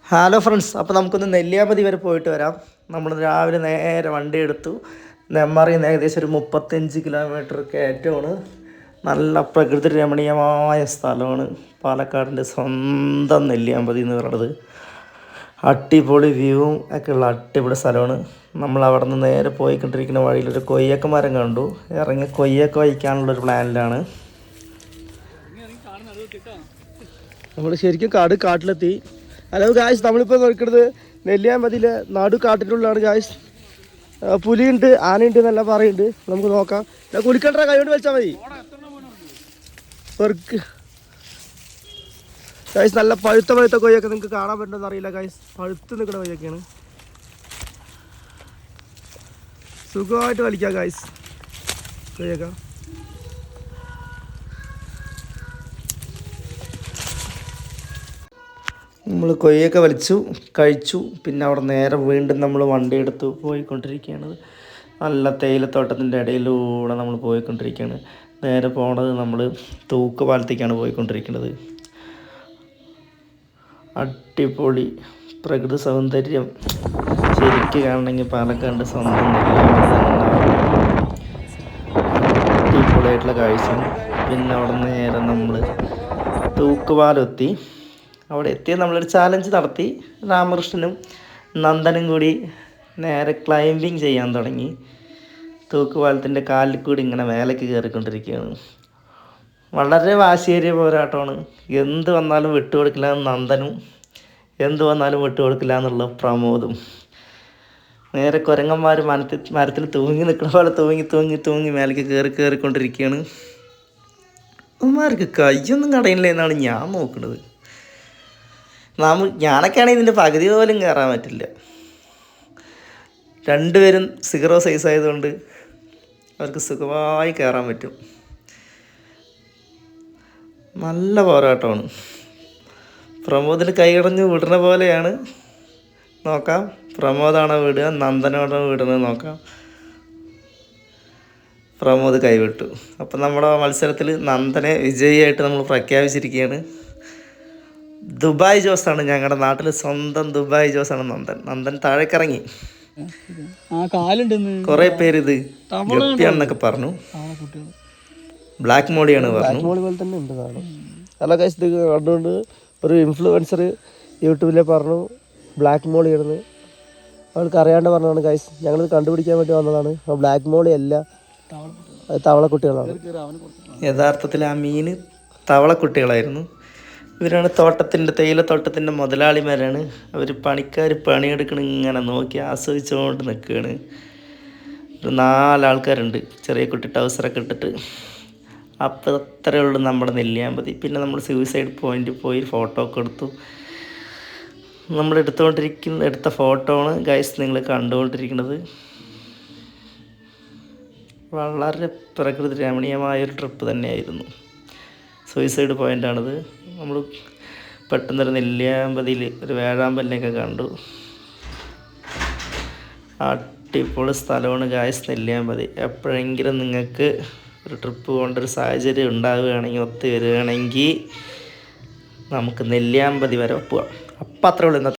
Hello friends, അപ്പോൾ നമുക്കൊന്ന് നെല്ലിയാമ്പതി വരെ പോയിട്ട് വരാം. നമ്മൾ രാവിലെ നേരെ വണ്ടി എടുത്തു. നെന്മാറയിൽ നിന്ന് ഏകദേശം ഒരു 35 കിലോമീറ്റർ കയറ്റമാണ്. നല്ല പ്രകൃതി രമണീയമായ സ്ഥലമാണ്. പാലക്കാടിൻ്റെ സ്വന്തം നെല്ലിയാമ്പതി എന്ന് പറയുന്നത്. അടിപൊളി വ്യൂവും ഒക്കെ ഉള്ള അടിപൊളി സ്ഥലമാണ്. നമ്മൾ അവിടെ നിന്ന് നേരെ പോയിക്കൊണ്ടിരിക്കുന്ന വഴിയിലൊരു കൊയ്യക്ക മരം കണ്ടു. ഇറങ്ങി കൊയ്യക്ക വഹിക്കാനുള്ളൊരു പ്ലാനിലാണ്. നമ്മൾ ശരിക്കും കാട്ടിലെത്തി. ഹലോ ഗായ്സ്, നമ്മളിപ്പോൾ നോക്കുന്നത് നെല്ലിയാമ്പതിയിലെ കാട്ടിനുള്ളിലാണ് ഗായ്സ്. പുലിയുണ്ട്, ആനയുണ്ട് എന്നെല്ലാം പറയുന്നുണ്ട്. നമുക്ക് നോക്കാം. കുലിക്കണ്ട കൈകൊണ്ട് വലിച്ചാൽ മതി. ഗായ്സ് നല്ല പഴുത്ത കൊയ്യൊക്കെ നിങ്ങൾക്ക് കാണാൻ പറ്റുമെന്ന് അറിയില്ല ഗായ്സ്. പഴുത്ത് നിൽക്കുന്ന കൊയ്യൊക്കെയാണ്. സുഖമായിട്ട് വലിക്കാം ഗായ്സ് കൊയ്യൊക്കെ. നമ്മൾ കൊയ്യൊക്കെ വലിച്ചു കഴിച്ചു. പിന്നെ അവിടെ നേരെ വീണ്ടും നമ്മൾ വണ്ടി എടുത്ത് പോയിക്കൊണ്ടിരിക്കുകയാണ്. നല്ല തേയിലത്തോട്ടത്തിൻ്റെ ഇടയിലൂടെ നമ്മൾ പോയിക്കൊണ്ടിരിക്കുകയാണ്. നേരെ പോണത് നമ്മൾ തൂക്കുപാലത്തേക്കാണ് പോയിക്കൊണ്ടിരിക്കുന്നത്. അടിപൊളി പ്രകൃതി സൗന്ദര്യം ശരിക്കും കാണണമെങ്കിൽ പാലക്കാട് സ്വന്തം അടിപൊളിയായിട്ടുള്ള കാഴ്ചയാണ്. പിന്നെ അവിടെ നേരെ നമ്മൾ തൂക്കുപാലം അവിടെ എത്തി നമ്മളൊരു ചാലഞ്ച് നടത്തി. രാമകൃഷ്ണനും നന്ദനും കൂടി നേരെ ക്ലൈമ്പിങ് ചെയ്യാൻ തുടങ്ങി. തൂക്കുപാലത്തിൻ്റെ കാലിൽ കൂടി ഇങ്ങനെ മേലേക്ക് കയറിക്കൊണ്ടിരിക്കുകയാണ്. വളരെ വാശിയേറിയ പോരാട്ടമാണ്. എന്ത് വന്നാലും വിട്ടുകൊടുക്കില്ല നന്ദനും, എന്ത് വന്നാലും വിട്ടുകൊടുക്കില്ല എന്നുള്ള പ്രമോദും. നേരെ കുരങ്ങന്മാർ മരത്തിൽ തൂങ്ങി നിൽക്കുന്ന പോലെ തൂങ്ങി മേലേക്ക് കയറിക്കൊണ്ടിരിക്കുകയാണ്. അവന്മാർക്ക് കയ്യൊന്നും കടയില്ല എന്നാണ് ഞാൻ നോക്കുന്നത്. ഞാനൊക്കെ ആണെങ്കിൽ ഇതിൻ്റെ പകുതി പോലും കയറാൻ പറ്റില്ല. രണ്ടുപേരും 0 സൈസ് ആയതുകൊണ്ട് അവർക്ക് സുഖമായി കയറാൻ പറ്റും. നല്ല പോരാട്ടമാണ്. പ്രമോദിന് കൈകടഞ്ഞ് വിടുന്ന പോലെയാണ്. നോക്കാം, പ്രമോദാണോ വിടുക നന്ദനാണോ വിടുന്നത് നോക്കാം. പ്രമോദ് കൈവിട്ടു. അപ്പം നമ്മുടെ മത്സരത്തിൽ നന്ദനെ വിജയിയായിട്ട് നമ്മൾ പ്രഖ്യാപിച്ചിരിക്കുകയാണ്. ദുബായ് ജോസാണ്, ഞങ്ങളുടെ നാട്ടിൽ സ്വന്തം ദുബായ് ജോസാണ് നന്ദൻ താഴേക്കിറങ്ങി. കുറെ പേര് ഇത് ഗപ്പിയാണെന്നൊക്കെ പറഞ്ഞു. ബ്ലാക്ക് മോളിയാണ് പറഞ്ഞു. പോലെ തന്നെ ഉണ്ട് കാണും. അല്ല ഗൈസ്, ഇത് കണ്ടുകൊണ്ട് ഒരു ഇൻഫ്ലുവൻസർ യൂട്യൂബിൽ പറഞ്ഞു ബ്ലാക്ക് മോളിയാണെന്ന്. അവൾക്ക് അറിയാണ്ട് പറഞ്ഞതാണ് ഗൈസ്. ഞങ്ങളിത് കണ്ടുപിടിക്കാൻ വേണ്ടി വന്നതാണ്. ബ്ലാക്ക് മോളി അല്ല, തവളക്കുട്ടികളാണ്. യഥാർത്ഥത്തിൽ ആ മീൻ തവളക്കുട്ടികളായിരുന്നു. ഇവരാണ് തേയിലത്തോട്ടത്തിൻ്റെ മുതലാളിമാരാണ്. അവർ പണിക്കാർ പണിയെടുക്കണം ഇങ്ങനെ നോക്കി ആസ്വദിച്ചുകൊണ്ട് നിൽക്കുകയാണ്. ഒരു 4 ആൾക്കാരുണ്ട്, ചെറിയ കുട്ടി ടൗസറൊക്കെ ഇട്ടിട്ട്. അപ്പോൾ അത്രയേ ഉള്ളൂ നമ്മുടെ നെല്ലിയാമ്പതി. പിന്നെ നമ്മൾ സൂയിസൈഡ് പോയിൻ്റിൽ പോയി ഫോട്ടോ ഒക്കെ എടുത്തു. നമ്മൾ എടുത്ത ഫോട്ടോ ആണ് ഗൈസ് നിങ്ങൾ കണ്ടുകൊണ്ടിരിക്കുന്നത്. വളരെ പ്രകൃതി രമണീയമായൊരു ട്രിപ്പ് തന്നെയായിരുന്നു. സൂയിസൈഡ് പോയിൻ്റാണിത്. നമ്മൾ പെട്ടെന്നൊരു നെല്ലിയാമ്പതിയിൽ ഒരു വേഴാമ്പലിനെയൊക്കെ കണ്ടു. അടിപൊളി സ്ഥലമാണ് ഗായ്സ് നെല്ലിയാമ്പതി. എപ്പോഴെങ്കിലും നിങ്ങൾക്ക് ഒരു ട്രിപ്പ് പോകേണ്ടൊരു സാഹചര്യം ഉണ്ടാവുകയാണെങ്കിൽ, ഒത്തു വരികയാണെങ്കിൽ നമുക്ക് നെല്ലിയാമ്പതി വരെ പോവാം. അപ്പം അത്രേ ഉള്ളൂ ഇന്നത്തെ